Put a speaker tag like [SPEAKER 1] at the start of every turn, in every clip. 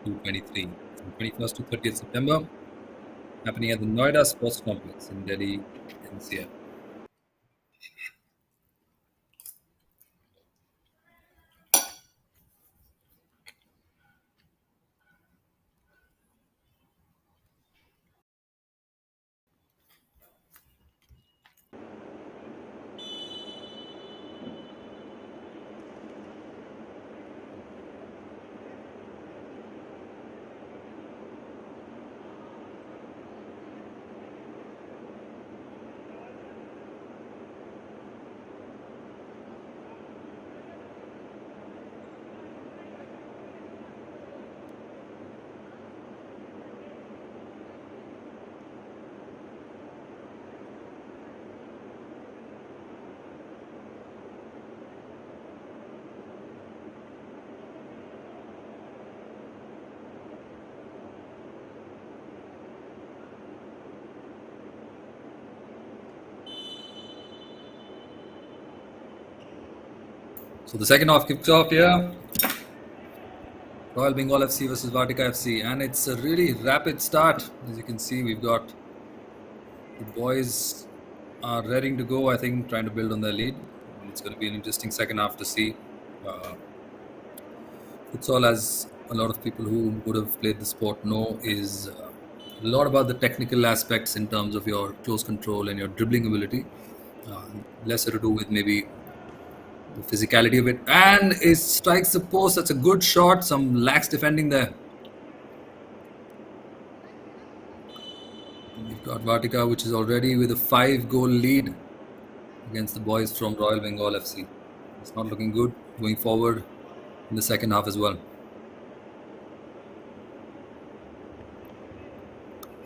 [SPEAKER 1] 2023, from 21st to 30th September, happening at the Noida Sports Complex in Delhi, NCR. So the second half kicks off here. Royal Bengal FC versus Vatica FC, and it's a really rapid start. As you can see, we've got the boys are ready to go. I think trying to build on their lead. It's going to be an interesting second half to see. Futsal, as a lot of people who would have played the sport know, is a lot about the technical aspects in terms of your close control and your dribbling ability. Lesser to do with maybe the physicality of it. And it strikes the post. That's a good shot. Some lax defending there. We've got Vatica, which is already with a 5-goal lead against the boys from Royal Bengal FC. It's not looking good going forward in the second half as well.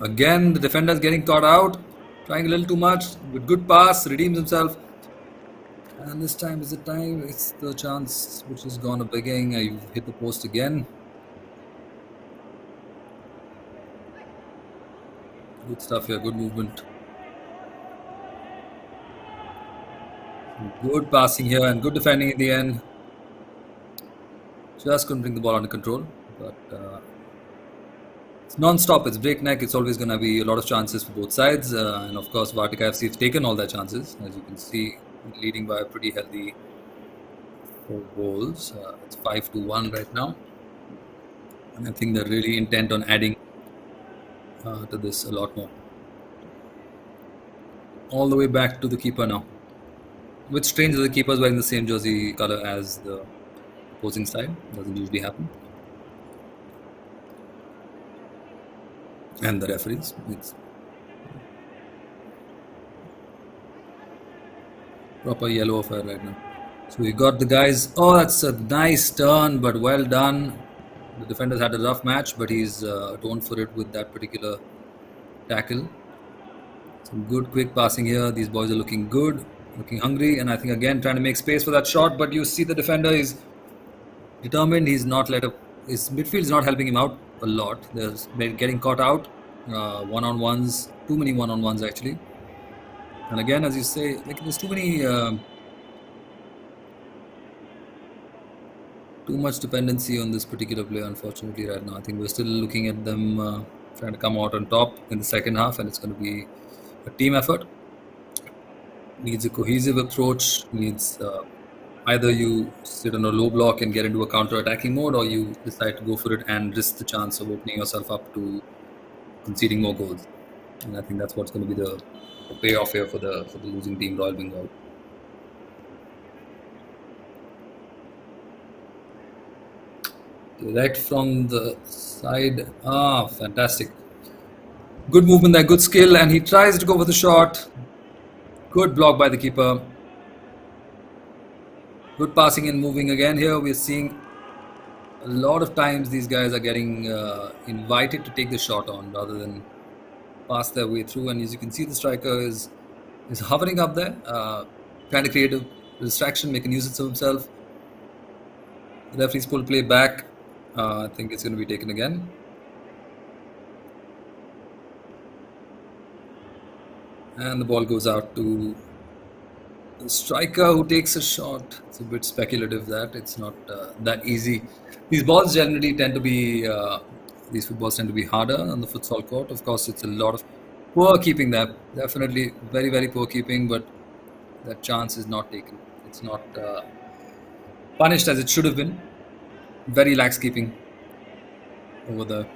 [SPEAKER 1] Again, the defender is getting caught out, trying a little too much, with good pass, redeems himself. And this time is the time, it's the chance which has gone a begging. You've hit the post again. Good stuff here, good movement. Good passing here and good defending in the end. Just couldn't bring the ball under control, but it's non-stop, it's breakneck, it's always going to be a lot of chances for both sides. And of course, Vatica FC have taken all their chances, as you can see, leading by a pretty healthy 4 goals. It's 5-1 right now. And I think they're really intent on adding to this a lot more. All the way back to the keeper now. Which strange that the keeper's wearing the same jersey color as the opposing side. Doesn't usually happen. And the referees. It's proper yellow affair right now. So we got the guys. Oh, that's a nice turn, but well done. The defenders had a rough match, but he's atoned for it with that particular tackle. Some good quick passing here. These boys are looking good, looking hungry, and I think again trying to make space for that shot. But you see the defender is determined. He's not let up. His midfield is not helping him out a lot. They're getting caught out. One-on-ones, too many one-on-ones actually. And again, as you say, like there's too many, too much dependency on this particular player. Unfortunately, right now, I think we're still looking at them trying to come out on top in the second half, and it's going to be a team effort. Needs a cohesive approach. Needs either you sit on a low block and get into a counter-attacking mode, or you decide to go for it and risk the chance of opening yourself up to conceding more goals. And I think that's what's going to be the payoff here for the losing team, Royal Bengal. Right from the side. Fantastic. Good movement there, good skill, and he tries to go for the shot. Good block by the keeper. Good passing and moving again here. We're seeing a lot of times these guys are getting invited to take the shot on rather than pass their way through. And as you can see, the striker is hovering up there, trying to create a distraction, making use of himself. The referee's pull play back. I think it's going to be taken again. And the ball goes out to The striker who takes a shot. It's a bit speculative that it's not that easy. These balls generally tend to be these footballs tend to be harder on the futsal court. Of course, it's a lot of poor keeping there. Definitely very very poor keeping, but that chance is not taken. It's not punished as it should have been. Very lax keeping over there.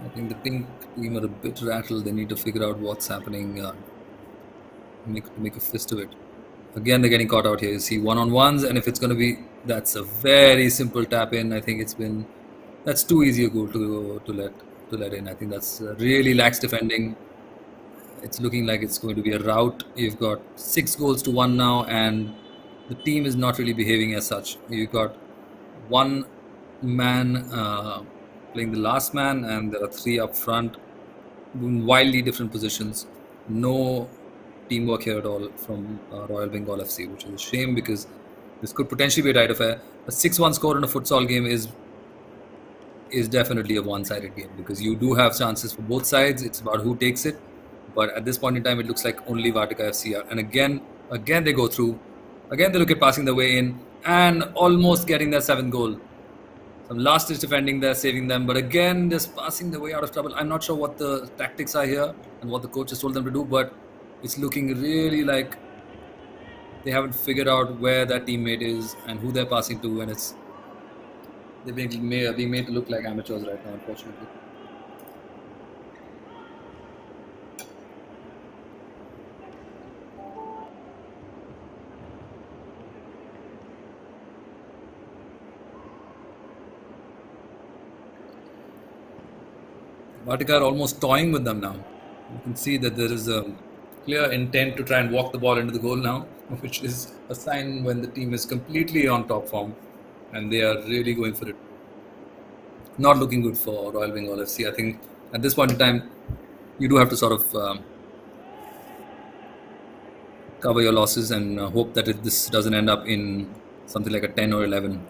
[SPEAKER 1] I think the pink team are a bit rattled. They need to figure out what's happening. Make a fist of it. Again, they're getting caught out here. You see one-on-ones, and if it's going to be, that's a very simple tap in. I think that's too easy a goal to let in. I think that's really lax defending. It's looking like it's going to be a rout. You've got 6 goals to 1 now, and the team is not really behaving as such. You've got one man playing the last man, and there are three up front in wildly different positions. No teamwork here at all from Royal Bengal FC, which is a shame because this could potentially be a tight affair. A 6-1 score in a futsal game is definitely a one-sided game because you do have chances for both sides. It's about who takes it. But at this point in time, it looks like only Vatica FC are. And again they go through. Again, they look at passing the way in and almost getting their 7th goal. Some last-ditch defending there, saving them. But again, just passing the way out of trouble. I'm not sure what the tactics are here and what the coach has told them to do, but it's looking really like they haven't figured out where that teammate is and who they're passing to, and they're being made to look like amateurs right now, unfortunately. Vatica are almost toying with them now. You can see that there is a clear intent to try and walk the ball into the goal now, which is a sign when the team is completely on top form and they are really going for it. Not looking good for Royal Bengal FC. I think at this point in time, you do have to sort of cover your losses and hope that this doesn't end up in something like a 10 or 11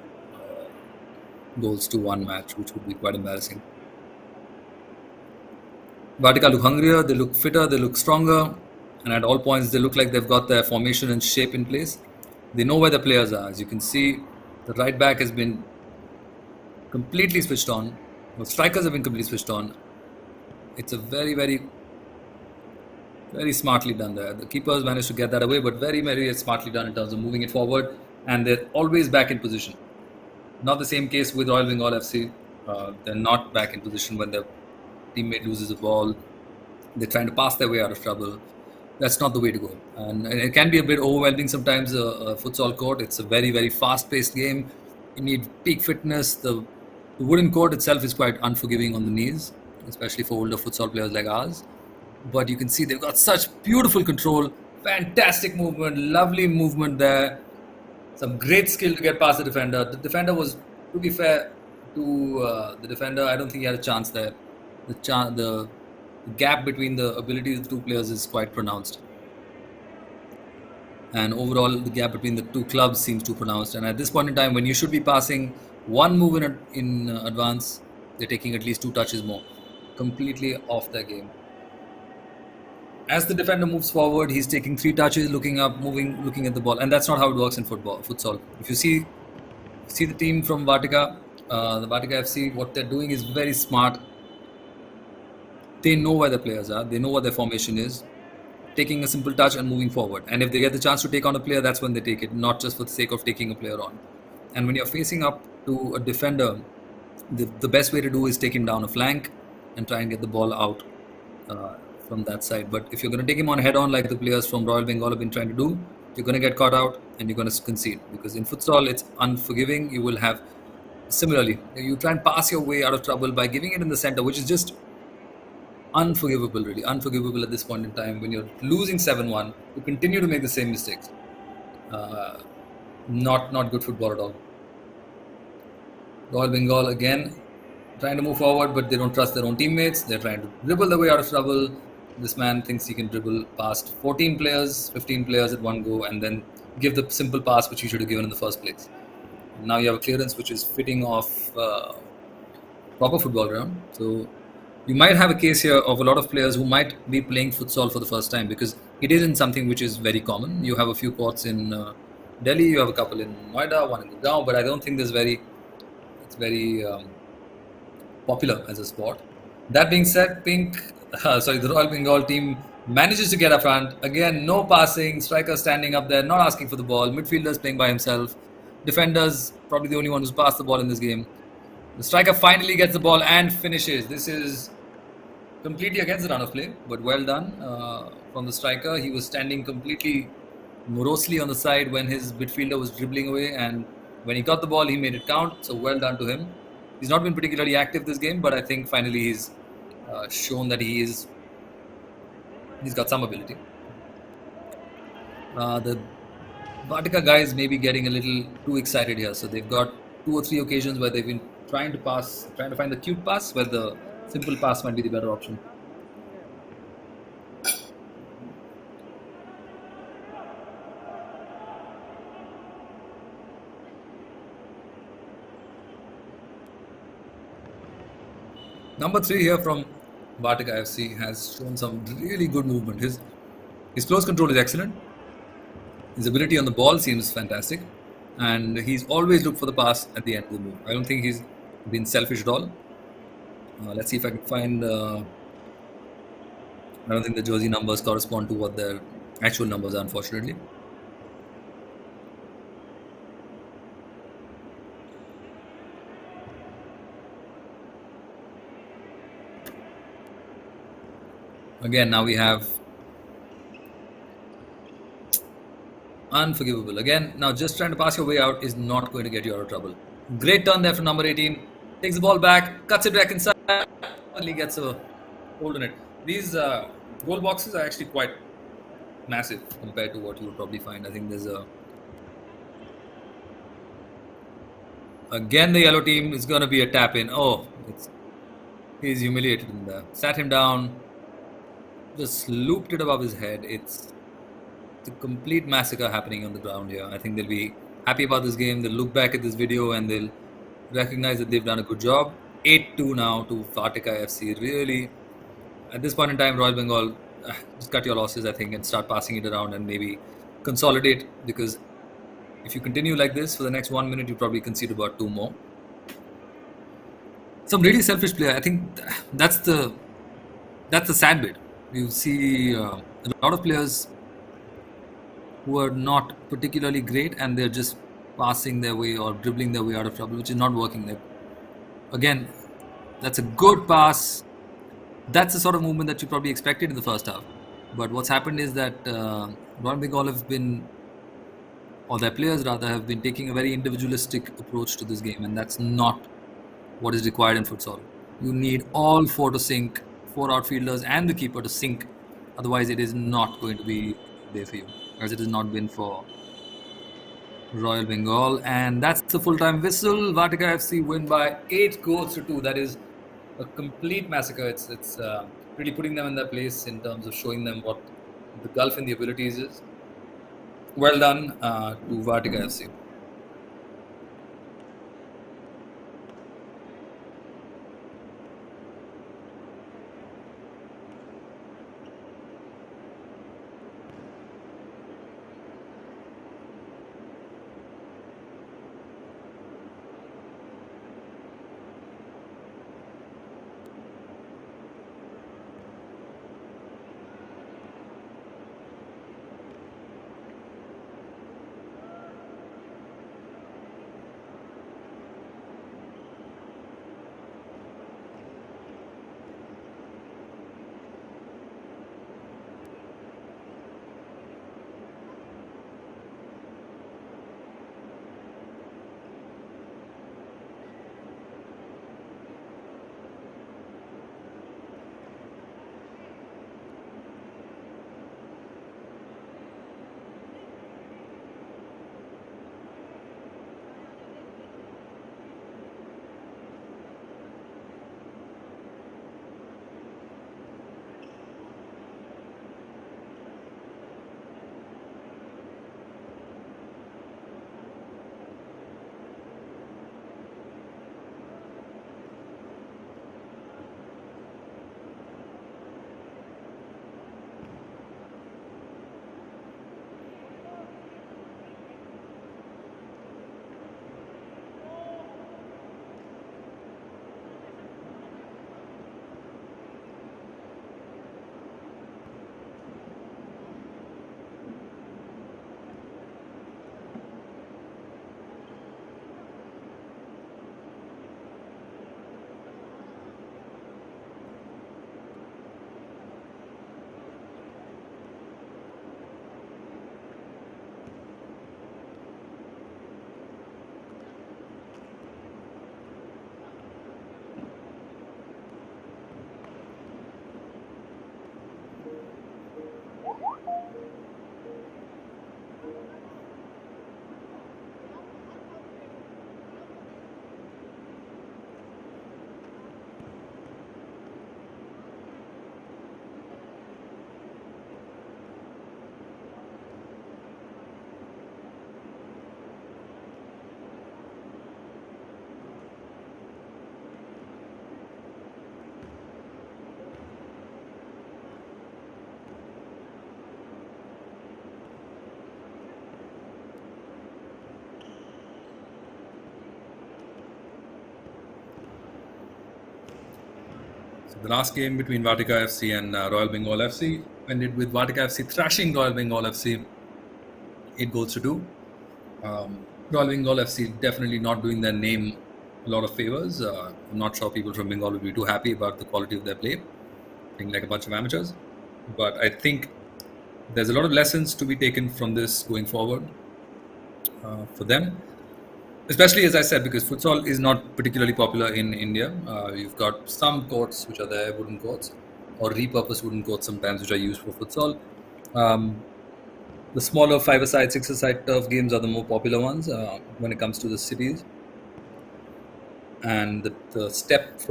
[SPEAKER 1] goals-to-1 match, which would be quite embarrassing. Vatica look hungrier, they look fitter, they look stronger, and at all points they look like they've got their formation and shape in place. They know where the players are. As you can see, the right back has been completely switched on. The strikers have been completely switched on. It's a very, very, very smartly done there. The keepers managed to get that away, but very, very smartly done in terms of moving it forward, and they're always back in position. Not the same case with Royal Bengal FC. They're not back in position when their teammate loses the ball. They're trying to pass their way out of trouble. That's not the way to go. And it can be a bit overwhelming sometimes, a futsal court. It's a very, very fast-paced game. You need peak fitness. The wooden court itself is quite unforgiving on the knees, especially for older futsal players like ours. But you can see they've got such beautiful control, fantastic movement, lovely movement there. Some great skill to get past the defender. The defender was, to be fair to the defender, I don't think he had a chance there. The gap between the abilities of the two players is quite pronounced. And overall, the gap between the two clubs seems too pronounced. And at this point in time, when you should be passing one move in advance, they're taking at least 2 touches more. Completely off their game. As the defender moves forward, he's taking 3 touches, looking up, moving, looking at the ball. And that's not how it works in futsal. If you see the team from Vatica, the Vatica FC, what they're doing is very smart. They know where the players are. They know what their formation is. Taking a simple touch and moving forward. And if they get the chance to take on a player, that's when they take it, not just for the sake of taking a player on. And when you're facing up to a defender, the best way to do is take him down a flank and try and get the ball out from that side. But if you're going to take him on head-on like the players from Royal Bengal have been trying to do, you're going to get caught out and you're going to concede. Because in futsal, it's unforgiving. You will have, similarly, you try and pass your way out of trouble by giving it in the center, which is just unforgivable, really. Unforgivable at this point in time. When you're losing 7-1, you continue to make the same mistakes. Not good football at all. Royal Bengal, again, trying to move forward, but they don't trust their own teammates. They're trying to dribble their way out of trouble. This man thinks he can dribble past 14 players, 15 players at one go, and then give the simple pass which he should have given in the first place. Now you have a clearance which is fitting off proper football ground. So you might have a case here of a lot of players who might be playing futsal for the first time because it isn't something which is very common. You have a few courts in Delhi, you have a couple in Noida, one in Gurgaon, but I don't think it's very popular as a sport. That being said, the Royal Bengal team manages to get up front. Again, no passing, striker standing up there, not asking for the ball, midfielders playing by himself, defenders probably the only one who's passed the ball in this game. The striker finally gets the ball and finishes. This is completely against the run of play, but well done from the striker. He was standing completely morosely on the side when his midfielder was dribbling away, and when he got the ball, he made it count. So well done to him. He's not been particularly active this game, but I think finally he's shown that he's got some ability. The Vatica guys may be getting a little too excited here, so they've got 2 or 3 occasions where they've been trying to find the cute pass, where the simple pass might be the better option. Number 3 here from Vatica FC has shown some really good movement. His close control is excellent. His ability on the ball seems fantastic, and he's always looked for the pass at the end of the move. I don't think he's been selfish at all. Let's see if I can find. I don't think the jersey numbers correspond to what their actual numbers are, unfortunately. Again, now we have unforgivable. Again, now just trying to pass your way out is not going to get you out of trouble. Great turn there from number 18. Takes the ball back, cuts it back inside, finally gets a hold on it. These goal boxes are actually quite massive compared to what you would probably find. I think there's a... Again, the yellow team is going to be a tap in. Oh, he's humiliated in there. Sat him down, just looped it above his head. It's a complete massacre happening on the ground here. I think they'll be happy about this game. They'll look back at this video and they'll recognize that they've done a good job. 8-2 now to Vatica FC. Really, at this point in time, Royal Bengal, just cut your losses, I think, and start passing it around and maybe consolidate, because if you continue like this for the next 1 minute, you probably concede about 2 more. Some really selfish player. I think that's the sad bit. You see a lot of players who are not particularly great and they're just passing their way or dribbling their way out of trouble, which is not working. Like, again, that's a good pass. That's the sort of movement that you probably expected in the first half. But what's happened is that Royal Bengal have been, or their players rather, have been taking a very individualistic approach to this game, and that's not what is required in futsal. You need all 4 to sync, 4 outfielders and the keeper to sync. Otherwise, it is not going to be there for you, as it has not been for Royal Bengal. And that's the full-time whistle. Vatica FC win by 8 goals to 2. That is a complete massacre. It's really putting them in their place in terms of showing them what the gulf in the abilities is. Well done to Vatica FC. The last game between Vatica FC and Royal Bengal FC ended with Vatica FC thrashing Royal Bengal FC 8 goals to 2. Royal Bengal FC definitely not doing their name a lot of favors. I'm not sure people from Bengal will be too happy about the quality of their play, playing like a bunch of amateurs. But I think there's a lot of lessons to be taken from this going forward for them. Especially as I said, because futsal is not particularly popular in India. You've got some courts which are there, wooden courts, or repurposed wooden courts sometimes, which are used for futsal. Um, the smaller five-a-side, six-a-side turf games are the more popular ones when it comes to the cities. And the step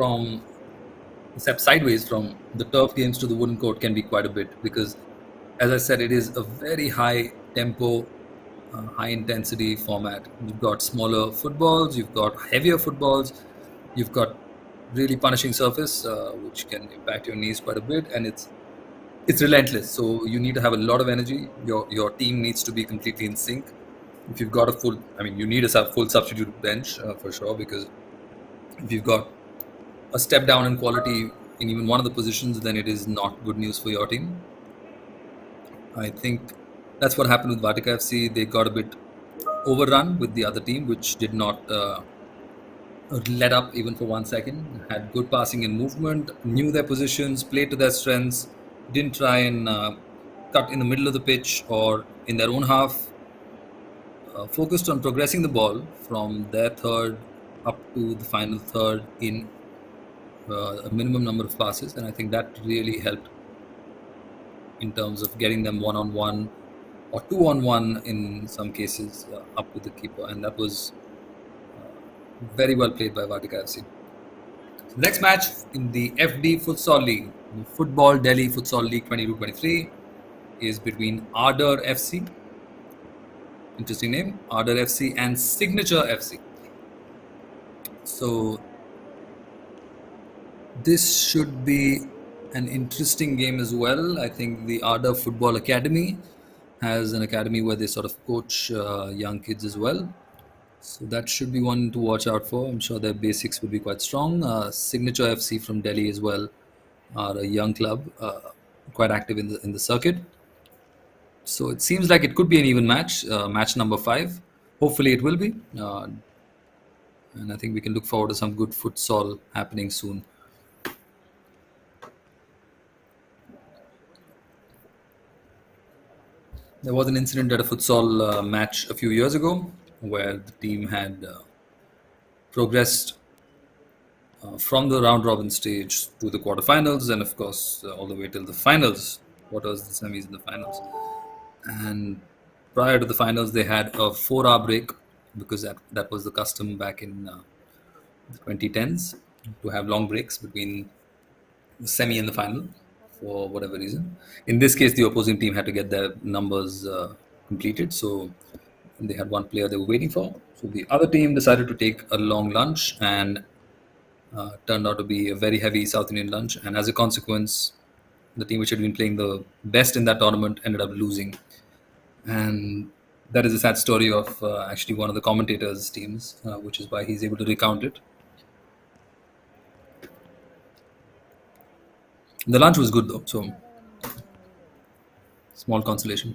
[SPEAKER 1] sideways from the turf games to the wooden court can be quite a bit because, as I said, it is a very high tempo, high intensity format. You've got smaller footballs, you've got heavier footballs, you've got really punishing surface, which can impact your knees quite a bit, and it's relentless. So you need to have a lot of energy. Your team needs to be completely in sync. If you've got a full, I mean, you need a full substitute bench for sure because if you've got a step down in quality in even one of the positions, then it is not good news for your team. I think that's what happened with Vatica FC. They got a bit overrun with the other team, which did not let up even for 1 second. Had good passing and movement, knew their positions, played to their strengths, didn't try and cut in the middle of the pitch or in their own half. Focused on progressing the ball from their third up to the final third in a minimum number of passes, and I think that really helped in terms of getting them one-on-one or two-on-one in some cases up to the keeper, and that was very well played by Vatica FC. So next match in the FD Futsal League, the Football Delhi Futsal League 22-23, is between Ardor FC, interesting name, Ardor FC, and Signature FC. So this should be an interesting game as well. I think the Ardor Football Academy has an academy where they sort of coach young kids as well. So that should be one to watch out for. I'm sure their basics will be quite strong. Signature FC from Delhi as well are a young club, quite active in the circuit. So it seems like it could be an even match, match number 5. Hopefully it will be. And I think we can look forward to some good futsal happening soon. There was an incident at a futsal match a few years ago where the team had progressed from the round robin stage to the quarterfinals and, of course, all the way till the finals, quarters, the semis, and the finals. And prior to the finals, they had a 4-hour break because that was the custom back in the 2010s to have long breaks between the semi and the final for whatever reason. In this case, the opposing team had to get their numbers completed, so they had one player they were waiting for. So the other team decided to take a long lunch and turned out to be a very heavy South Indian lunch. And as a consequence, the team which had been playing the best in that tournament ended up losing. And that is a sad story of actually one of the commentators' teams, which is why he's able to recount it. The lunch was good though, so small consolation.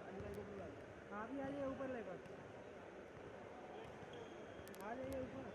[SPEAKER 2] आप ही आ जाइए ऊपर लेकर आ जाइए ऊपर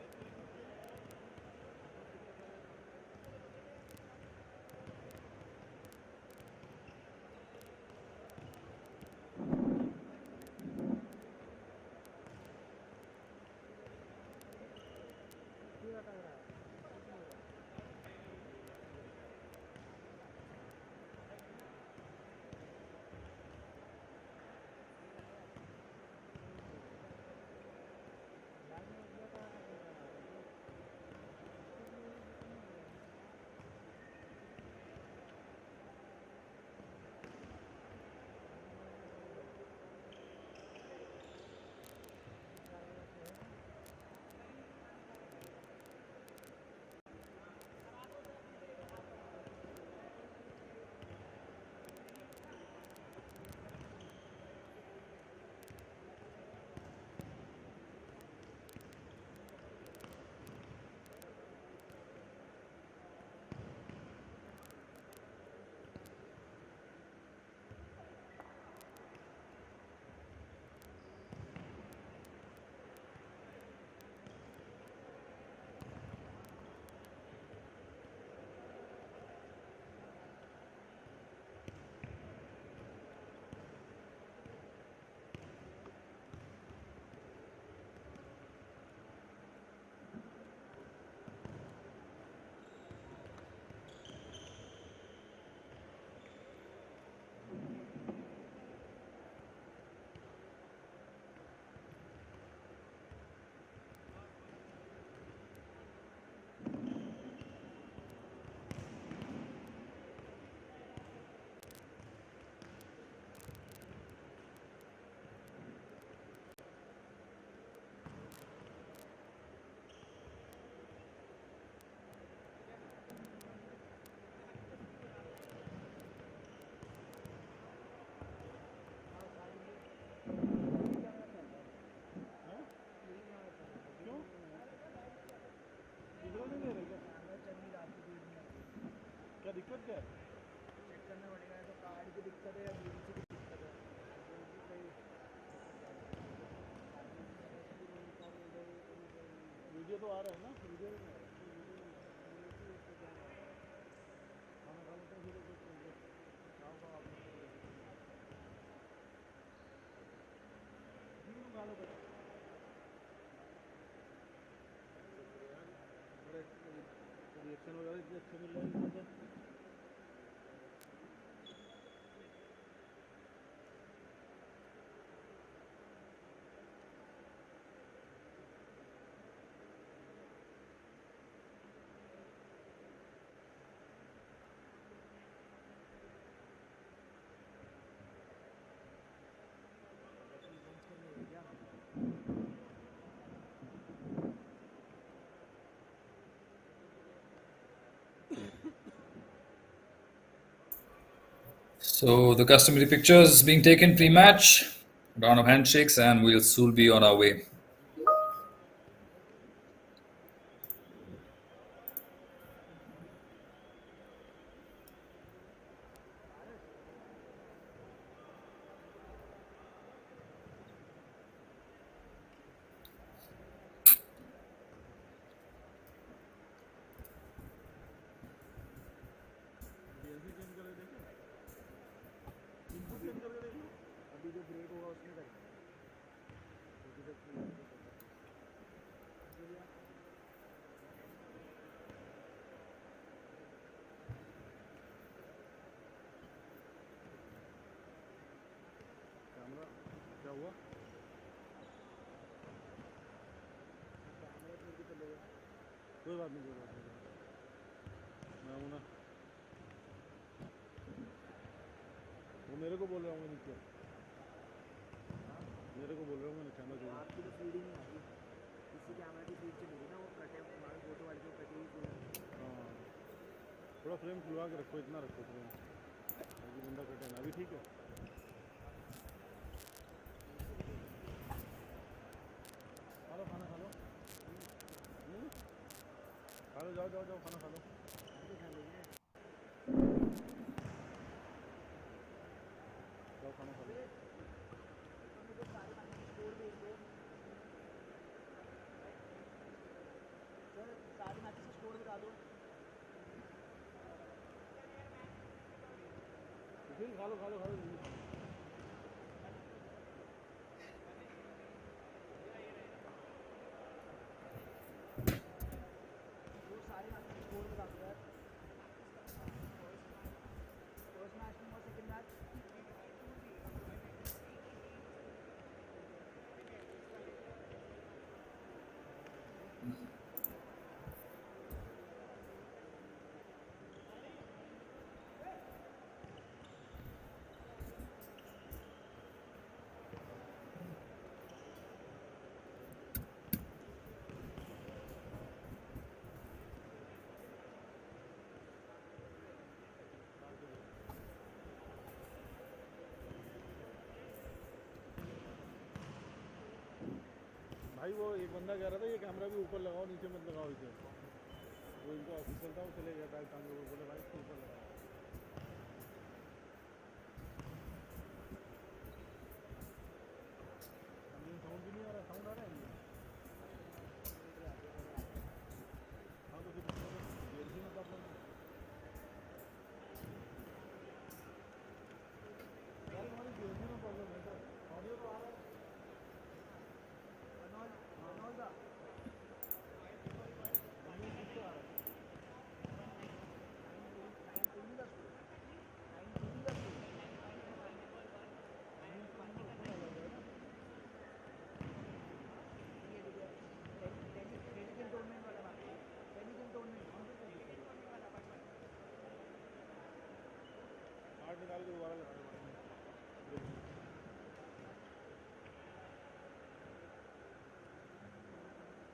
[SPEAKER 2] क्या दिक्कत क्या है चेक करना पड़ेगा तो कार्ड की दिक्कत है या बीएनसी की दिक्कत है वीडियो तो आ रहा है ना वीडियो नहीं आ रहा खाना खा लेते हैं फिर खाओ खाओ आप खा लो रिएक्शन वगैरह इतने अच्छे मिल रहे हैं
[SPEAKER 1] So the customary pictures being taken pre-match, round of handshakes, and we'll soon be on our way.
[SPEAKER 2] अभी जो ब्रेक होगा उसमें करेंगे कैमरा क्या हुआ कैमरा फिर भी चलेगा कोई बात नहीं मैं हूँ ना वो मेरे को बोल रहा हूँ नीचे मेरे को बोल रहा हूँ मैंने कैमरा जो आपकी तो फीड ही नहीं आती किसी कैमरा की फीड चलेगी ना वो कटे हमारे फोटो वाले को कटे ही हाँ थोड़ा फ्रेम खुलवा के रखो इतना रखो फ्रेम ताकि बंदा कटे ना अभी ठीक है खा लो खाना खा लो खा लो जाओ जाओ जाओ खाना खा लो खा लेंगे जाओ खाना खा लो फिर खा लो खा लो खा लो
[SPEAKER 3] वो सारे मैच में स्कोर बता दो यार। फर्स्ट मैच में और सेकंड मैच
[SPEAKER 2] भाई वो एक बंदा कह रहा था ये कैमरा भी ऊपर लगाओ नीचे मत लगाओ इसे। वो इनका ऑफिसर था वो चले गया बैग टांगे हुए बोले भाई इसको ऊपर लगाओ। साउंड भी नहीं आ रहा साउंड आ रहा है हाँ तो फिर देर भी ना प्रॉब्लम यार हमारी देर भी ना प्रॉब्लम है सर ऑडियो तो आ रहा है
[SPEAKER 3] मनोज दा
[SPEAKER 2] किससे आ रहा है
[SPEAKER 3] 9 का स्कोर 9 का स्कोर टेलीकैंटोनमेंट वाला बात है टेलीकैंटोनमेंट
[SPEAKER 2] कार्ड निकाल के दोबारा लगा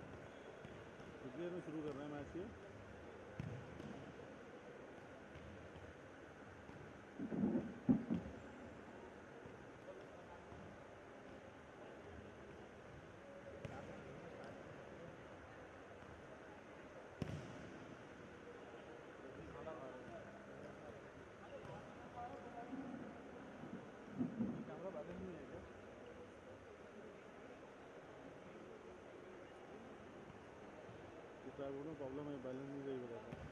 [SPEAKER 2] कितनी देर में शुरू कर रहे हैं मैच ये खाना खा रहे हैं कैमरा बैलेंस नहीं है क्या ट्राईपोड में प्रॉब्लम है बैलेंस नहीं सही बताता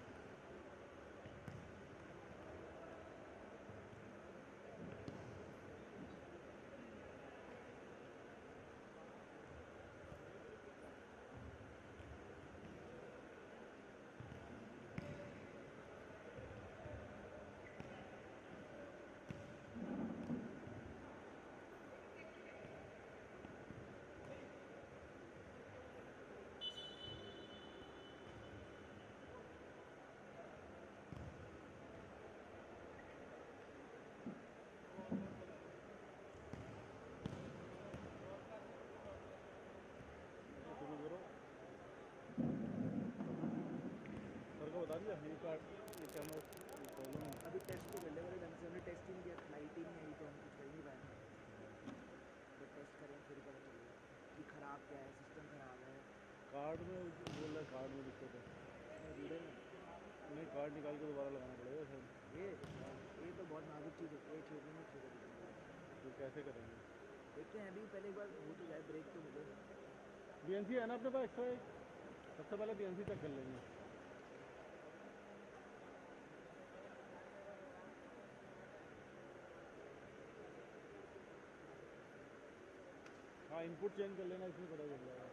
[SPEAKER 2] शुरू करो सर को बता दिया ये कार्ड ये कैमरा प्रॉब्लम है
[SPEAKER 3] अभी टेस्ट तो कर ले बड़े ढंग से हमने टेस्ट ही नहीं किया लाइट ही नहीं आई तो हम कुछ कर ही नहीं पाए तो टेस्ट करें फिर पता चलेगा कि ख़राब क्या है सिस्टम ख़राब है
[SPEAKER 2] कार्ड में बोल रहा है कार्ड में दिक्कत है
[SPEAKER 3] इसमें रीडर में
[SPEAKER 2] नहीं कार्ड निकाल के दोबारा लगाना पड़ेगा सर
[SPEAKER 3] ये तो बहुत नाजुक चीज़ होती है छेड़ने में छेड़ा
[SPEAKER 2] तो कैसे करेंगे
[SPEAKER 3] देखते हैं अभी पहले एक बार हो तो जाए ब्रेक तो मिले
[SPEAKER 2] बीएनसी है ना अपने पास एक्स्ट्रा एक सबसे पहले बीएनसी चेक कर लेंगे हाँ इनपुट चेंज कर लेना इसमें पता चल जाएगा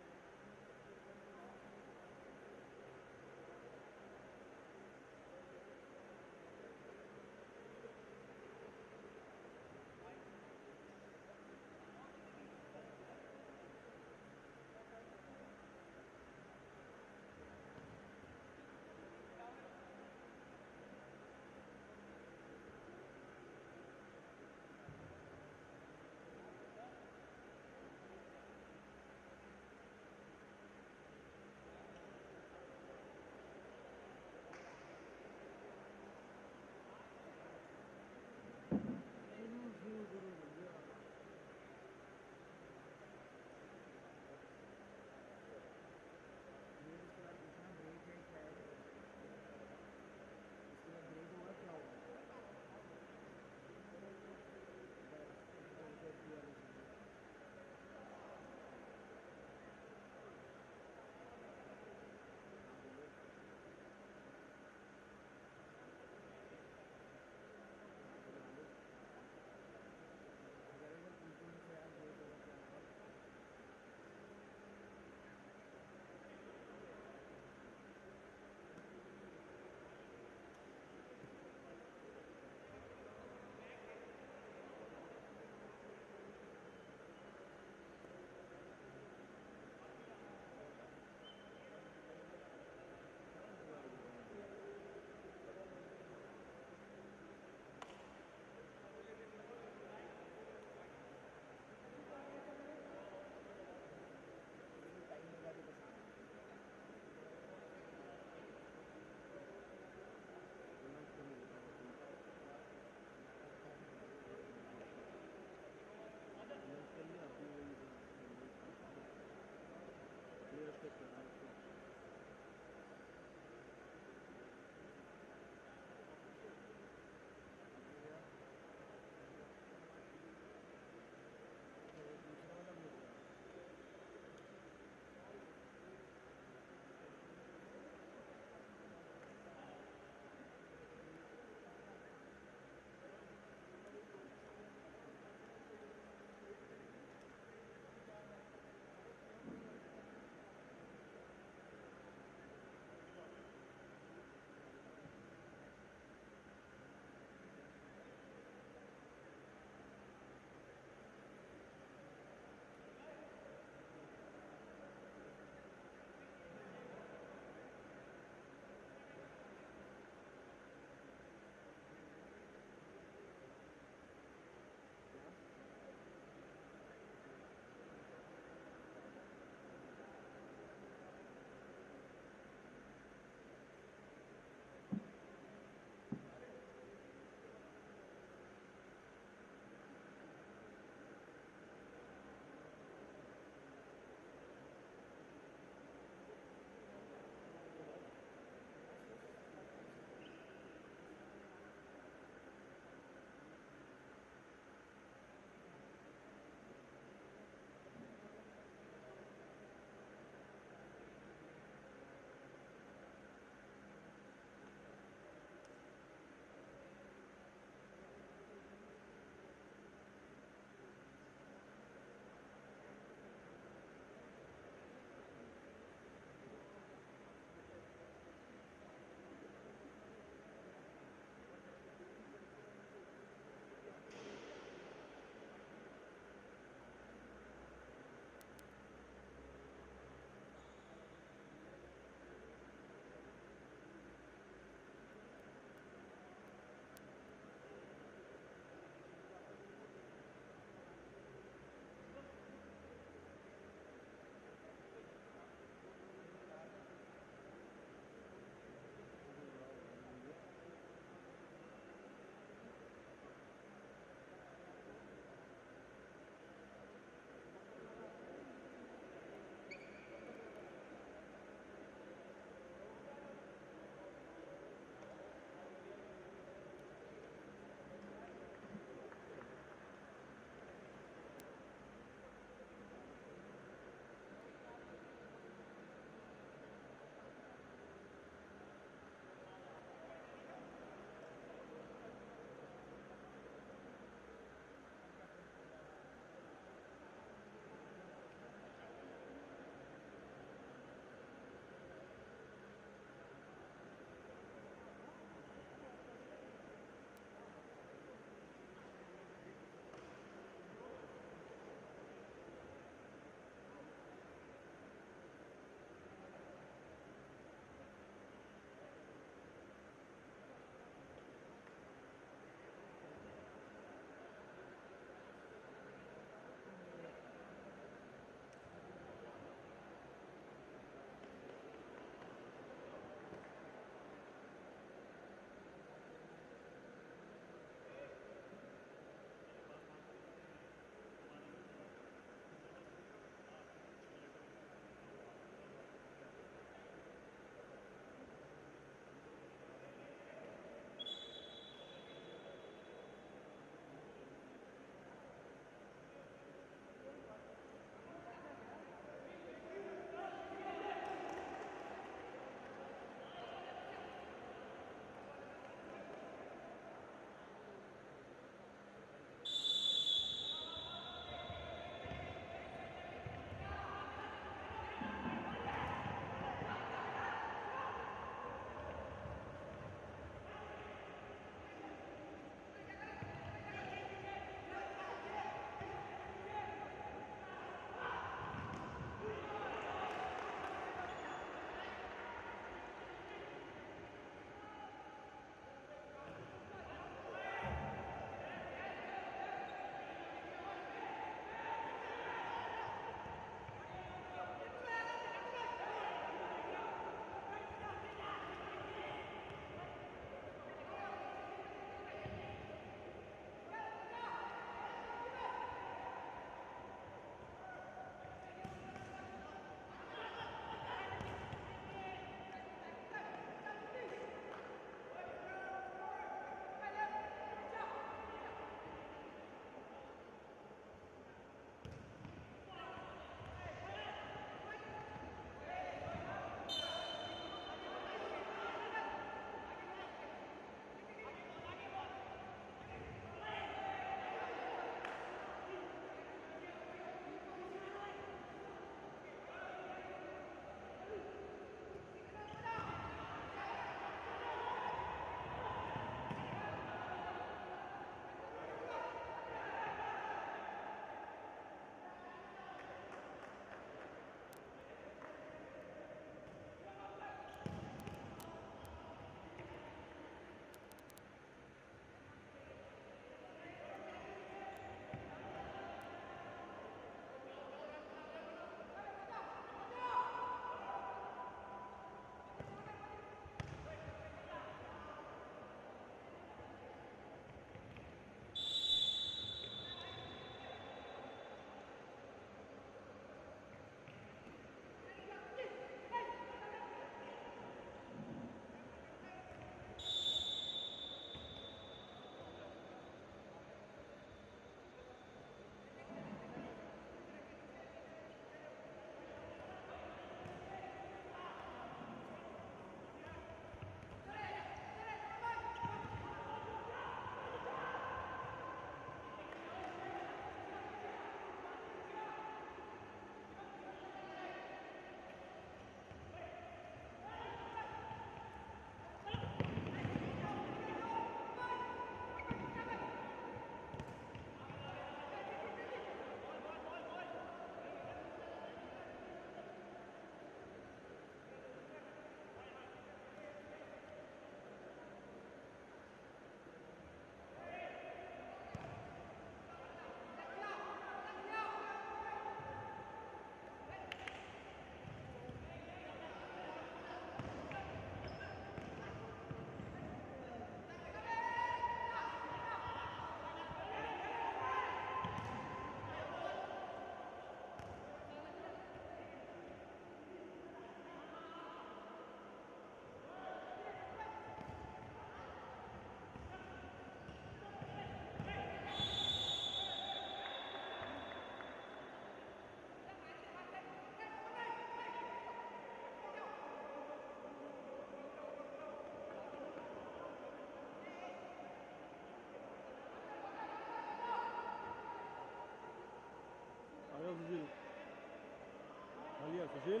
[SPEAKER 2] सुशील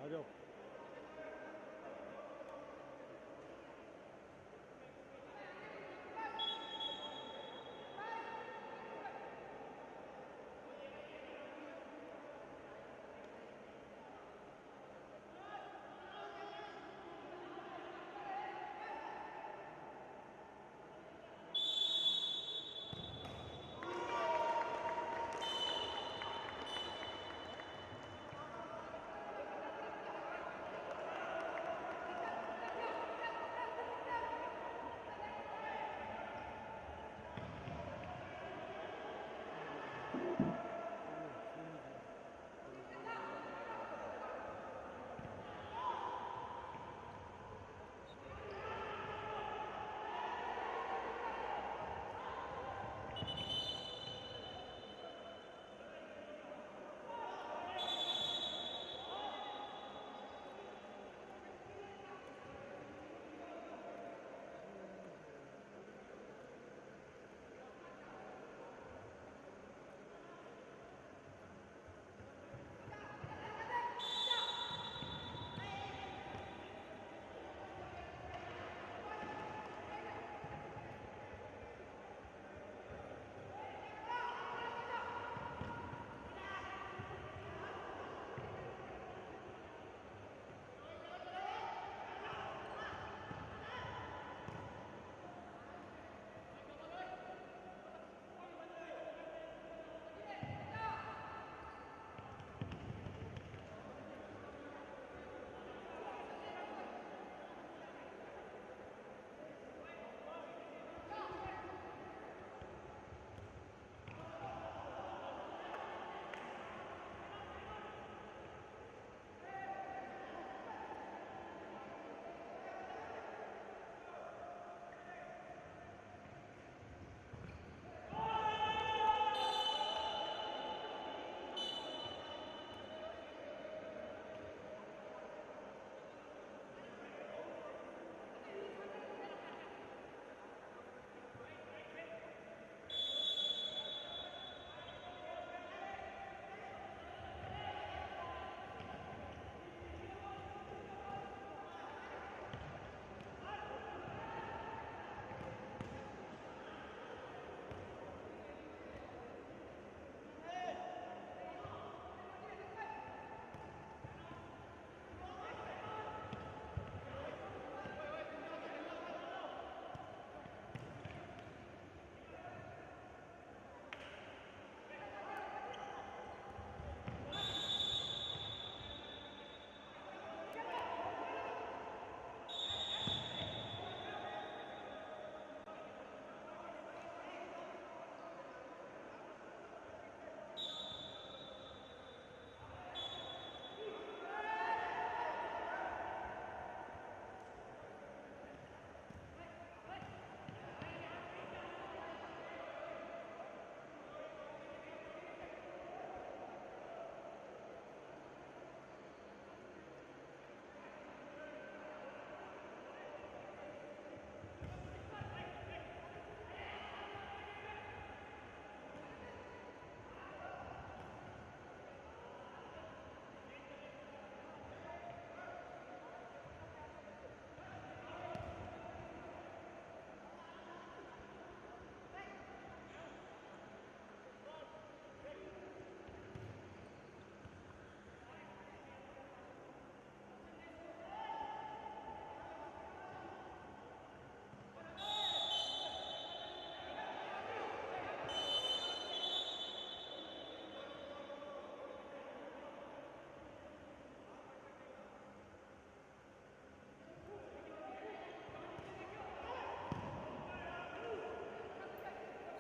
[SPEAKER 2] आ जाओ.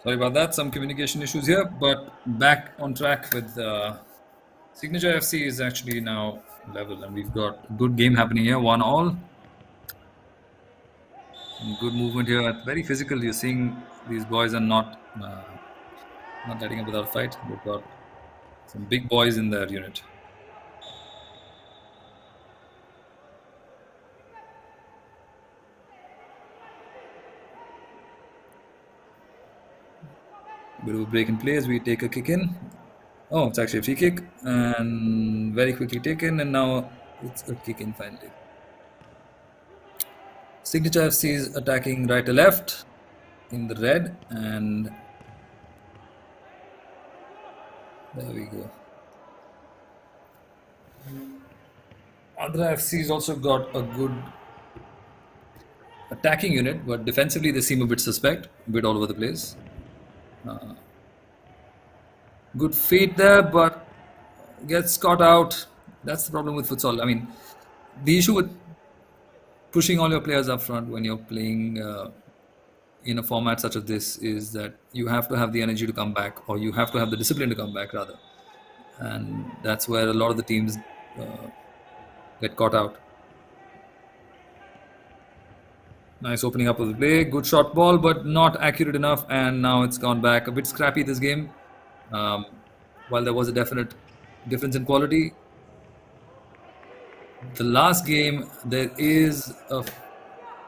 [SPEAKER 1] Sorry about that. Some communication issues here, but back on track with Signature FC is actually now level, and we've got a good game happening here. 1-1. Good movement here. Very physical. You're seeing these boys are not letting up without a fight. They've got some big boys in their unit. Bit of a break in play as we take a kick in. Oh, it's actually a free kick and very quickly taken, and now it's a kick in finally. Signature FC is attacking right to left in the red, and there we go. Andhra FC's also got a good attacking unit, but defensively they seem a bit suspect, a bit all over the place. Good feet there, but gets caught out. That's the problem with futsal. I mean, the issue with pushing all your players up front when you're playing in a format such as this is that you have to have the energy to come back, or you have to have the discipline to come back, rather. And that's where a lot of the teams uh, get caught out. Nice opening up of the play. Good shot ball, but not accurate enough. And now it's gone back. A bit scrappy this game. While there was a definite difference in quality, the last game, there is a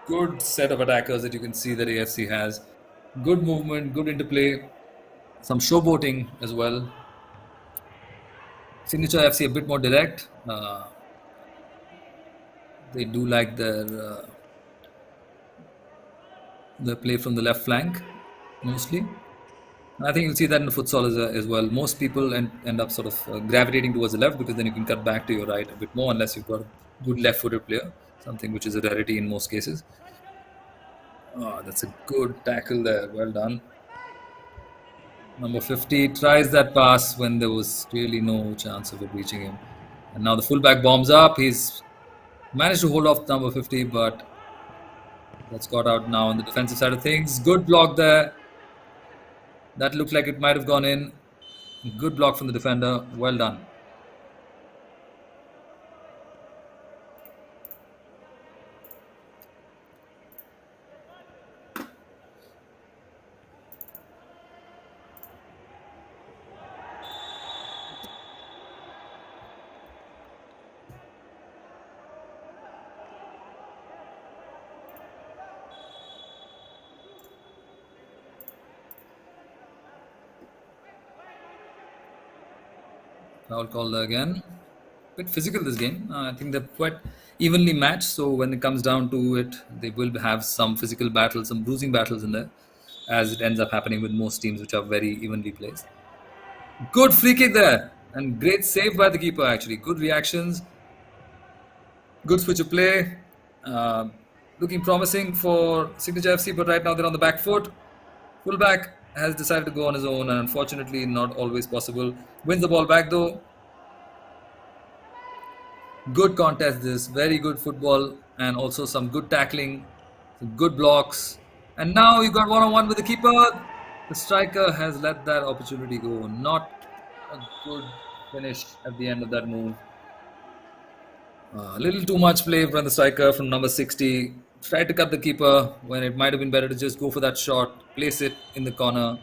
[SPEAKER 1] good set of attackers that you can see that AFC has. Good movement, good interplay, some showboating as well. Signature FC a bit more direct. They do like their play from the left flank mostly. And I think you'll see that in the futsal as well. Most people end up sort of gravitating towards the left because then you can cut back to your right a bit more unless you've got a good left-footed player, something which is a rarity in most cases. Oh, that's a good tackle there. Well done. Number 50 tries that pass when there was really no chance of it reaching him. And now the fullback bombs up. He's managed to hold off number 50, but that's got out now on the defensive side of things. Good block there. That looked like it might have gone in. Good block from the defender. Well done. Foul call again. Bit physical this game. I think they're quite evenly matched. So when it comes down to it, they will have some physical battles, some bruising battles in there, as it ends up happening with most teams which are very evenly placed. Good free kick there, and great save by the keeper. Actually, good reactions, good switch of play. Uh, Looking promising for Signature FC, but right now they're on the back foot. Fullback has decided to go on his own, and unfortunately, not always possible. Wins the ball back though. Good contest, this very good football, and also some good tackling, some good blocks. And now you got one-on-one with the keeper. The striker has let that opportunity go. Not a good finish at the end of that move. A little too much play from the striker from number 60. Tried to cut the keeper when it might have been better to just go for that shot, place it in the corner.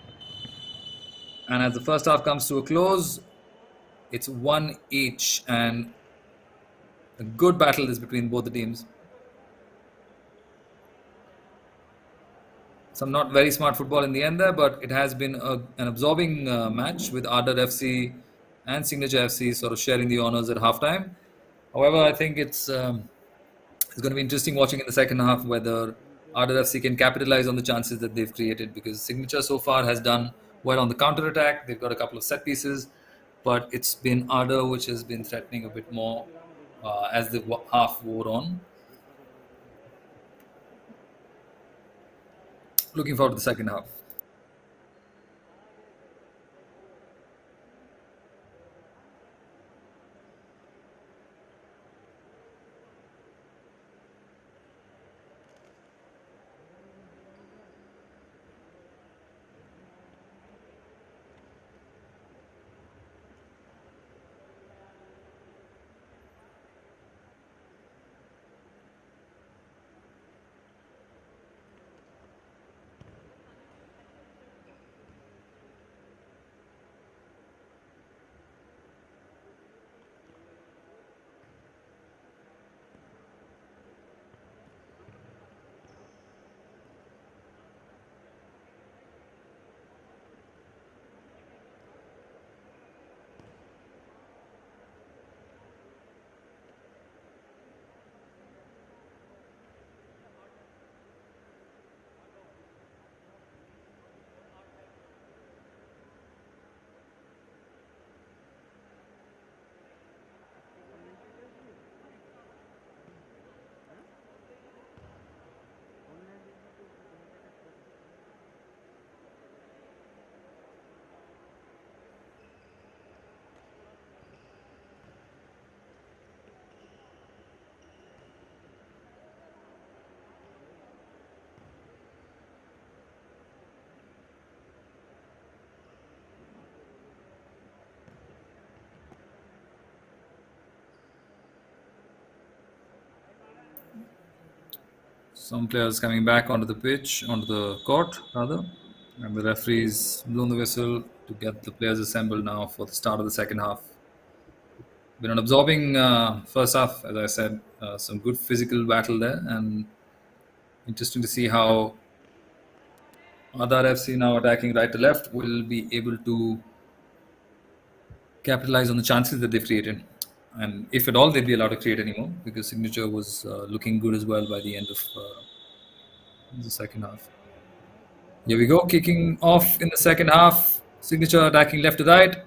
[SPEAKER 1] And as the first half comes to a close, it's one each, and a good battle is between both the teams. Some not very smart football in the end there, but it has been an absorbing match with RDF FC and Signature FC sort of sharing the honors at halftime. However, I think it's going to be interesting watching in the second half whether RDF FC can capitalize on the chances that they've created, because Signature so far has done well on the counter attack. They've got a couple of set pieces, but it's been RDF which has been threatening a bit more as the half wore on. Looking forward to the second half. Some players coming back onto the pitch, onto the court rather, and the referees blown the whistle to get the players assembled now for the start of the second half. Been an absorbing first half, as I said, some good physical battle there, and interesting to see how Adar FC, now attacking right to left, will be able to capitalize on the chances that they've created. And if at all they'd be allowed to create anymore, because Signature was looking good as well by the end of the second half. Here we go, kicking off in the second half. Signature attacking left to right.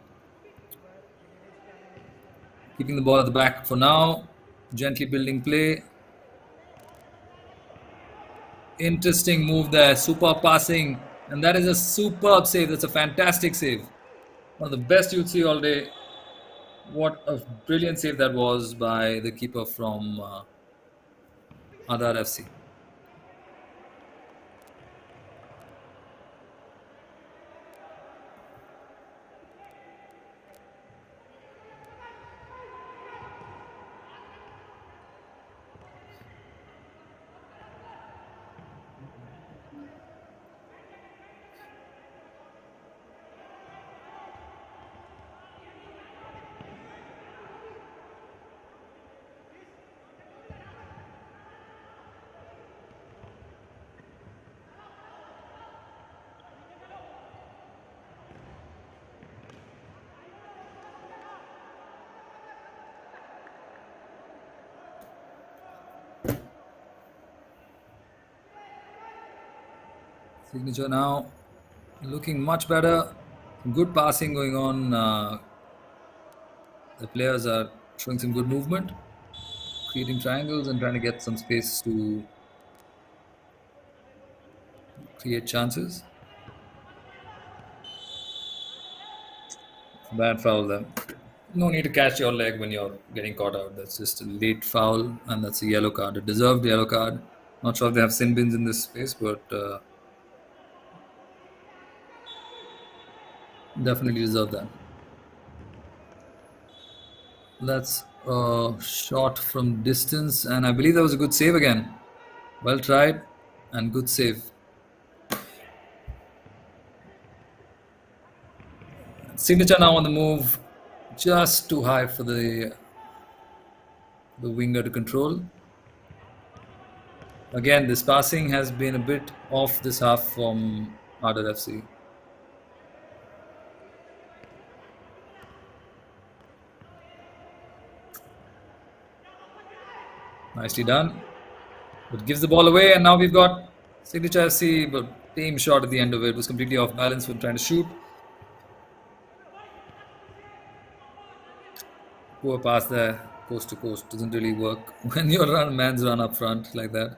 [SPEAKER 1] Keeping the ball at the back for now. Gently building play. Interesting move there. Superb passing. And that is a superb save. That's a fantastic save. One of the best you'd see all day. What a brilliant save that was by the keeper from Adar FC. Signature now looking much better. Good passing going on. The players are showing some good movement, creating triangles and trying to get some space to create chances. Bad foul there. No need to catch your leg when you're getting caught out. That's just a late foul, and that's a yellow card. A deserved yellow card. Not sure if they have sin bins in this space, but definitely deserve that. That's a shot from distance, and I believe that was a good save again. Well tried and good save. Signature now on the move, just too high for the winger to control. Again, this passing has been a bit off this half from RDF FC. Nicely done. But gives the ball away, and now we've got Signature FC, but tame shot at the end of it. Was completely off balance when trying to shoot. Poor pass there, coast to coast. Doesn't really work when your man's run up front like that.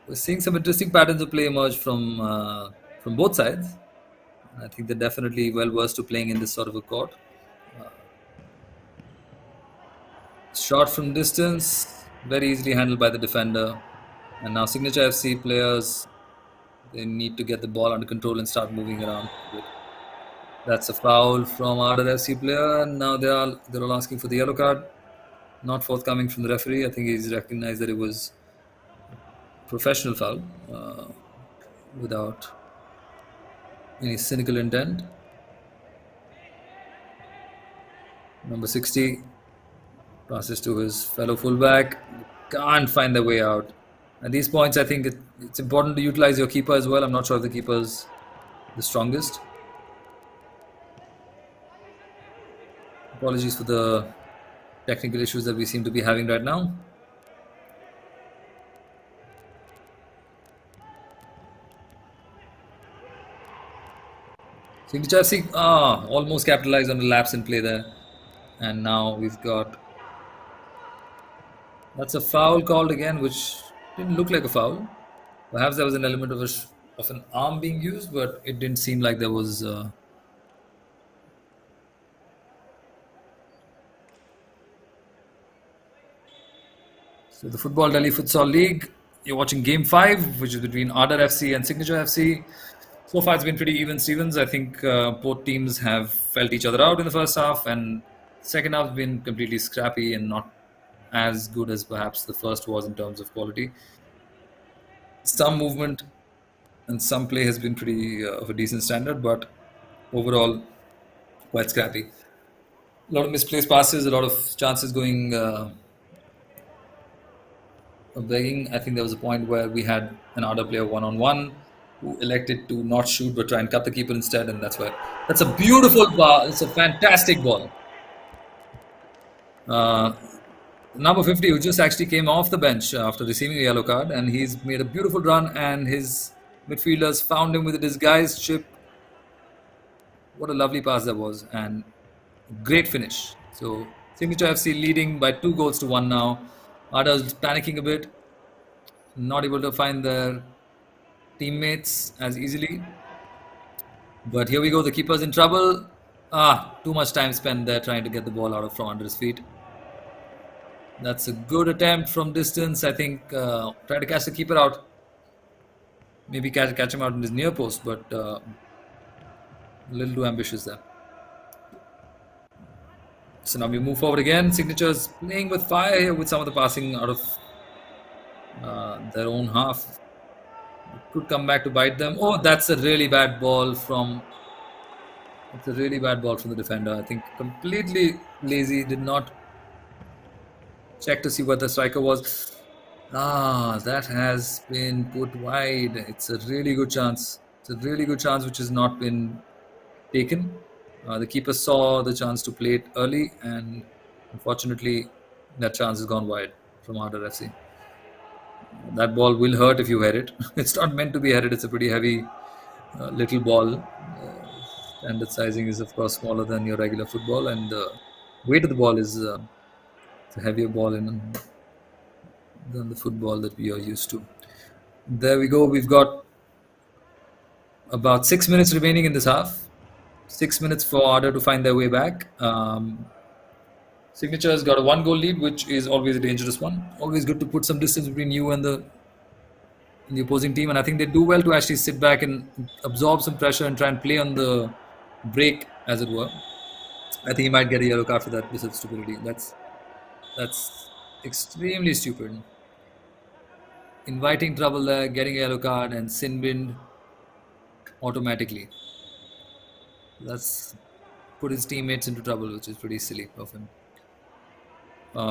[SPEAKER 1] We're seeing some interesting patterns of play emerge from both sides. I think they're definitely well versed to playing in this sort of a court. Shot from distance, very easily handled by the defender. And now Signature FC players, they need to get the ball under control and start moving around. That's a foul from RDF FC player, and now they're all asking for the yellow card. Not forthcoming from the referee. I think he's recognized that it was a professional foul without any cynical intent. Number 60 passes to his fellow fullback. Can't find their way out. At these points, I think it's important to utilize your keeper as well. I'm not sure if the keeper's the strongest. Apologies for the technical issues that we seem to be having right now. Signature FC almost capitalized on the lapse in play there. And now we've got... That's a foul called again, which didn't look like a foul. Perhaps there was an element of an arm being used, but it didn't seem like there was... So the Football Delhi Futsal League, you're watching Game 5, which is between RDF FC and Signature FC. So far, it's been pretty even Stevens. I think both teams have felt each other out in the first half, and second half has been completely scrappy and not as good as perhaps the first was in terms of quality. Some movement and some play has been pretty of a decent standard, but overall quite scrappy. A lot of misplaced passes, a lot of chances going begging. I think there was a point where we had an other player one on one who elected to not shoot but try and cut the keeper instead, and that's why. That's a beautiful ball. It's a fantastic ball. Uh, Number 50, who just actually came off the bench after receiving a yellow card, and he's made a beautiful run, and his midfielders found him with a disguised chip. What a lovely pass that was, and great finish. So, Signature FC leading by 2 goals to 1 now. Ada's panicking a bit, not able to find their teammates as easily. But here we go, the keeper's in trouble. Too much time spent there trying to get the ball out from under his feet. That's a good attempt from distance. I think try to catch the keeper out. Maybe catch him out in his near post, but a little too ambitious there. So now we move forward again. Signatures playing with fire here with some of the passing out of their own half. It could come back to bite them. Oh, that's a really bad ball from. It's a really bad ball from the defender. I think completely lazy. Did not check to see what the striker was. That has been put wide. It's a really good chance. It's a really good chance which has not been taken. The keeper saw the chance to play it early, and unfortunately, that chance has gone wide from RDF FC. That ball will hurt if you head it. It's not meant to be headed. It's a pretty heavy little ball. Standard sizing is, of course, smaller than your regular football, and the weight of the ball is a heavier ball than the football that we are used to. There we go. We've got about 6 minutes remaining in this half. 6 minutes for Arda to find their way back. Signature has got a 1-goal lead, which is always a dangerous one. Always good to put some distance between you and the opposing team. And I think they do well to actually sit back and absorb some pressure and try and play on the break, as it were. I think he might get a yellow card for that piece of stupidity. That's extremely stupid. Inviting trouble there, getting a yellow card, and sin binned automatically. That's put his teammates into trouble, which is pretty silly of him.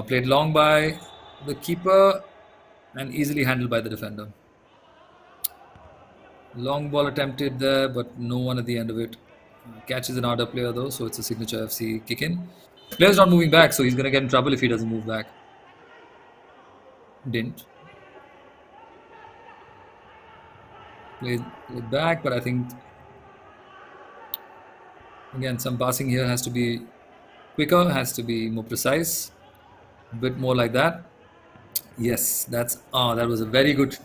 [SPEAKER 1] Played long by the keeper and easily handled by the defender. Long ball attempted there, but no one at the end of it. Catches an Arda player though, so it's a Signature FC kick in. Player's not moving back, so he's going to get in trouble if he doesn't move back. Didn't. Played back, but I think again some passing here has to be quicker, has to be more precise, a bit more like that. Yes, that was a very good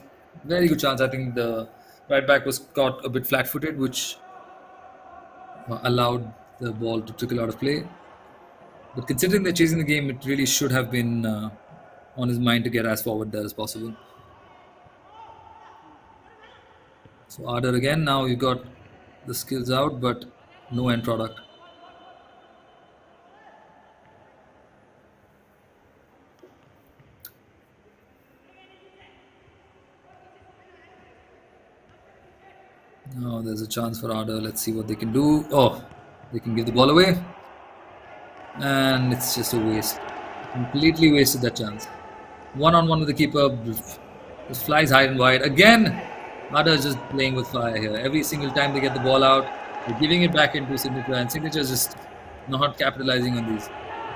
[SPEAKER 1] chance. I think the right back was caught a bit flat-footed, which allowed the ball to trickle out of play. But considering they're chasing the game, it really should have been on his mind to get as forward there as possible. So Arda again, now you've got the skills out, but no end product. Now there's a chance for Arda. Let's see what they can do. Oh, they can give the ball away. And it's just a waste. Completely wasted that chance. One-on-one with the keeper. Just flies high and wide. Again, Arda is just playing with fire here. Every single time they get the ball out, they're giving it back into Signature, and Signature is just not capitalizing on these.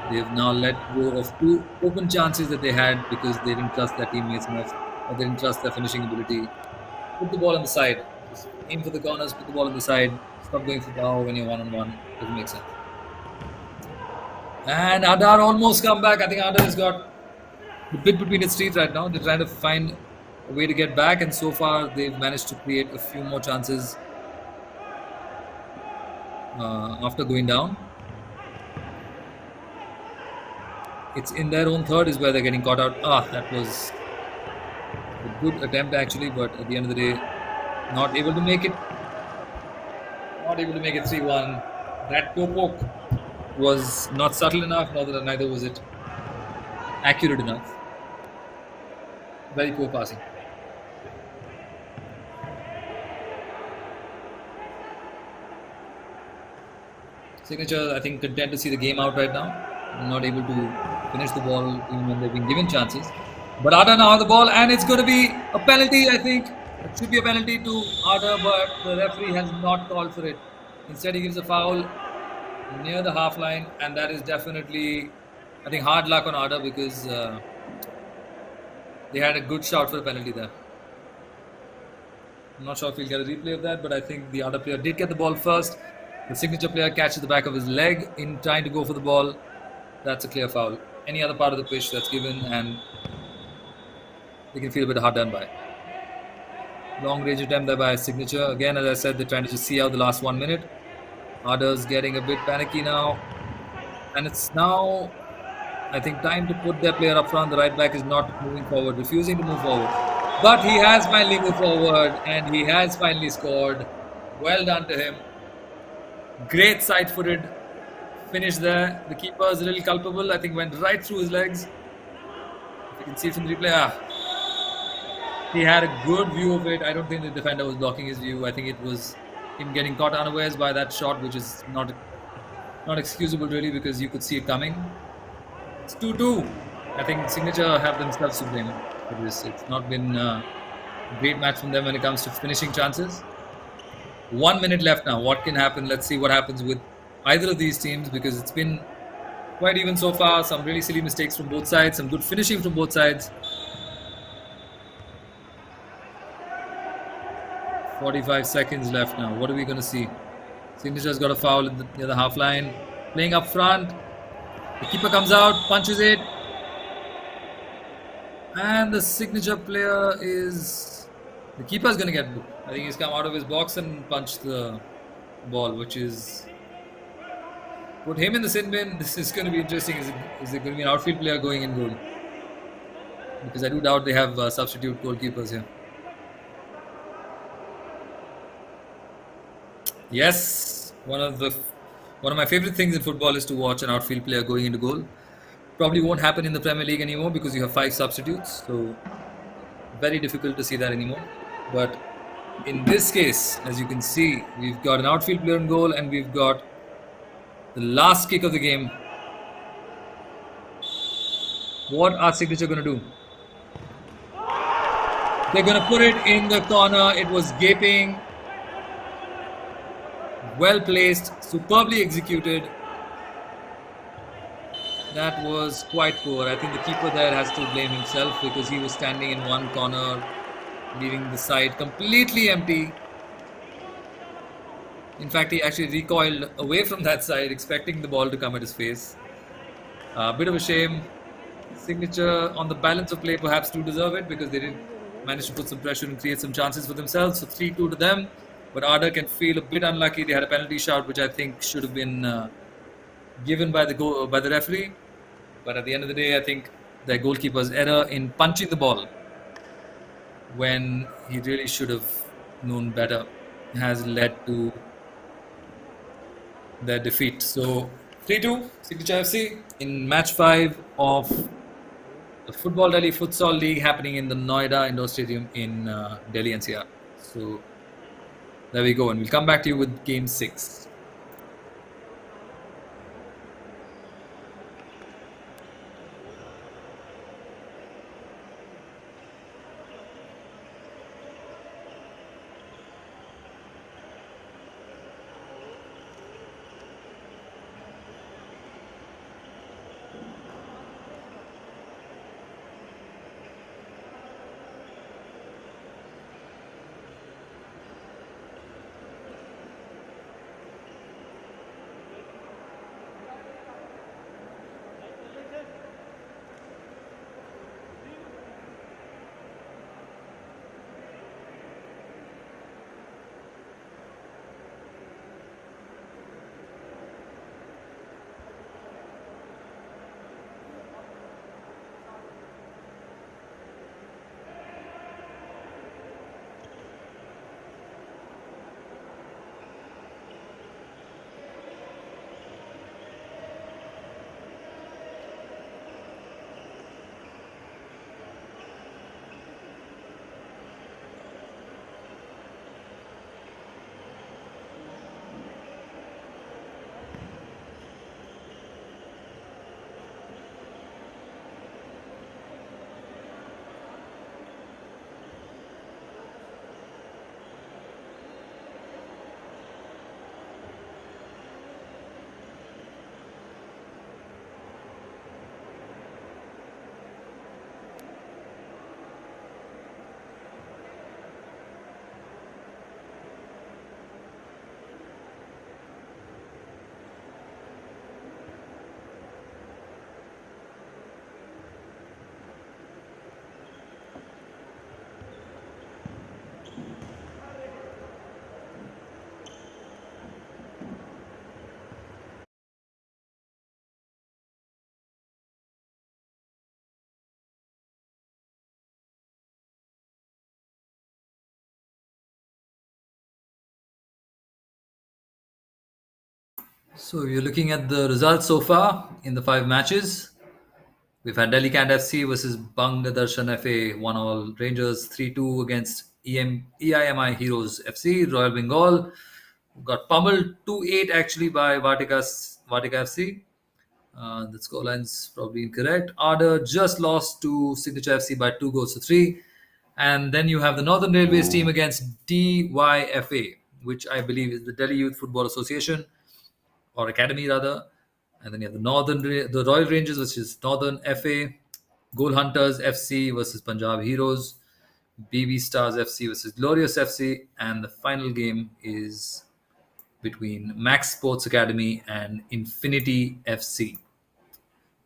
[SPEAKER 1] They've now let go of 2 open chances that they had because they didn't trust their teammates enough, or they didn't trust their finishing ability. Put the ball on the side. Just aim for the corners, put the ball on the side. Stop going for power when you're one-on-one. Doesn't make sense. And Adar almost come back. I think Adar has got the bit between its teeth right now. They're trying to find a way to get back, and so far they've managed to create a few more chances after going down. It's in their own third is where they're getting caught out. That was a good attempt actually, but at the end of the day, not able to make it. Not able to make it 3-1. That toe poke was not subtle enough, neither was it accurate enough. Very poor passing. Signature, I think, content to see the game out right now. Not able to finish the ball even when they've been given chances. But Arda now on the ball, and it's going to be a penalty, I think. It should be a penalty to Arda, but the referee has not called for it. Instead, he gives a foul near the half line, and that is definitely, I think, hard luck on Arda because they had a good shout for a penalty there. I'm not sure if we'll get a replay of that, but I think the other player did get the ball first. The signature player catches the back of his leg in trying to go for the ball. That's a clear foul. Any other part of the pitch that's given, and they can feel a bit hard done by. Long range attempt there by signature. Again, as I said, they're trying to just see out the last 1 minute. Arda's getting a bit panicky now. And it's now, I think, time to put their player up front. The right back is not moving forward, refusing to move forward. But he has finally moved forward, and he has finally scored. Well done to him. Great side-footed finish there. The keeper is a little culpable. I think went right through his legs. If you can see from the replay, he had a good view of it. I don't think the defender was blocking his view. I think it was him getting caught unawares by that shot, which is not excusable really because you could see it coming. It's 2-2. I think Signature have themselves to blame for this. It's not been a great match from them when it comes to finishing chances. 1 minute left now. What can happen? Let's see what happens with either of these teams because it's been quite even so far. Some really silly mistakes from both sides. Some good finishing from both sides. 45 seconds left now. What are we going to see? Signature's got a foul near the half line. Playing up front. The keeper comes out, punches it. And the Signature player is... The keeper's going to get booked. I think he's come out of his box and punched the ball, which is... Put him in the sin bin. This is going to be interesting. Is it going to be an outfield player going in goal? Because I do doubt they have substitute goalkeepers here. Yes, one of my favorite things in football is to watch an outfield player going into goal. Probably won't happen in the Premier League anymore because you have 5 substitutes, so very difficult to see that anymore. But in this case, as you can see, we've got an outfield player in goal and we've got the last kick of the game. What are Signature going to do? They're going to put it in the corner. It was gaping. Well placed, superbly executed. That was quite poor. I think the keeper there has to blame himself because he was standing in one corner, leaving the side completely empty. In fact, he actually recoiled away from that side, expecting the ball to come at his face. A bit of a shame. Signature on the balance of play perhaps do deserve it because they did manage to put some pressure and create some chances for themselves. So 3-2 to them. But Arda can feel a bit unlucky. They had a penalty shout, which I think should have been given by the referee. But at the end of the day, I think their goalkeeper's error in punching the ball when he really should have known better has led to their defeat. So 3-2, Signature FC in match 5 of the Football Delhi Futsal League happening in the Noida Indoor Stadium in Delhi NCR. So there we go, and we'll come back to you with game 6. So you're looking at the results so far in the 5 matches. We've had Delhi Cand FC versus Bangladesh FA 1-all. Rangers 3-2 against EIMI Heroes FC. Royal Bengal got pummeled 2-8 actually by Vatica FC. The scoreline's probably incorrect. Ardor just lost to Signature FC by 2 goals to 3. And then you have the Northern Railways team against DYFA, which I believe is the Delhi Youth Football Association, or Academy rather. And then you have the Royal Rangers, which is Northern FA, Goal Hunters FC versus Punjab Heroes, BB Stars FC versus Glorious FC, and the final game is between Max Sports Academy and Infinity FC.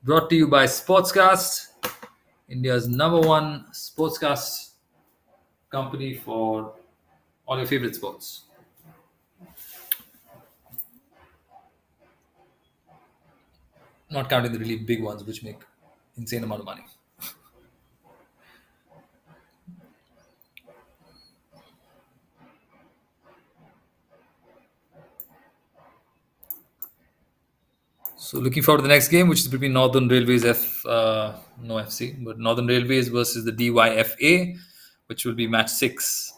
[SPEAKER 1] Brought to you by Sportscast, India's #1 sportscast company for all your favorite sports. Not counting the really big ones, which make insane amount of money. So looking forward to the next game, which is between Northern Railways no FC, but Northern Railways versus the DYFA, which will be match 6.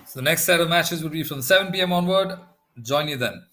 [SPEAKER 1] So the next set of matches will be from 7 p.m. onward. Join you then.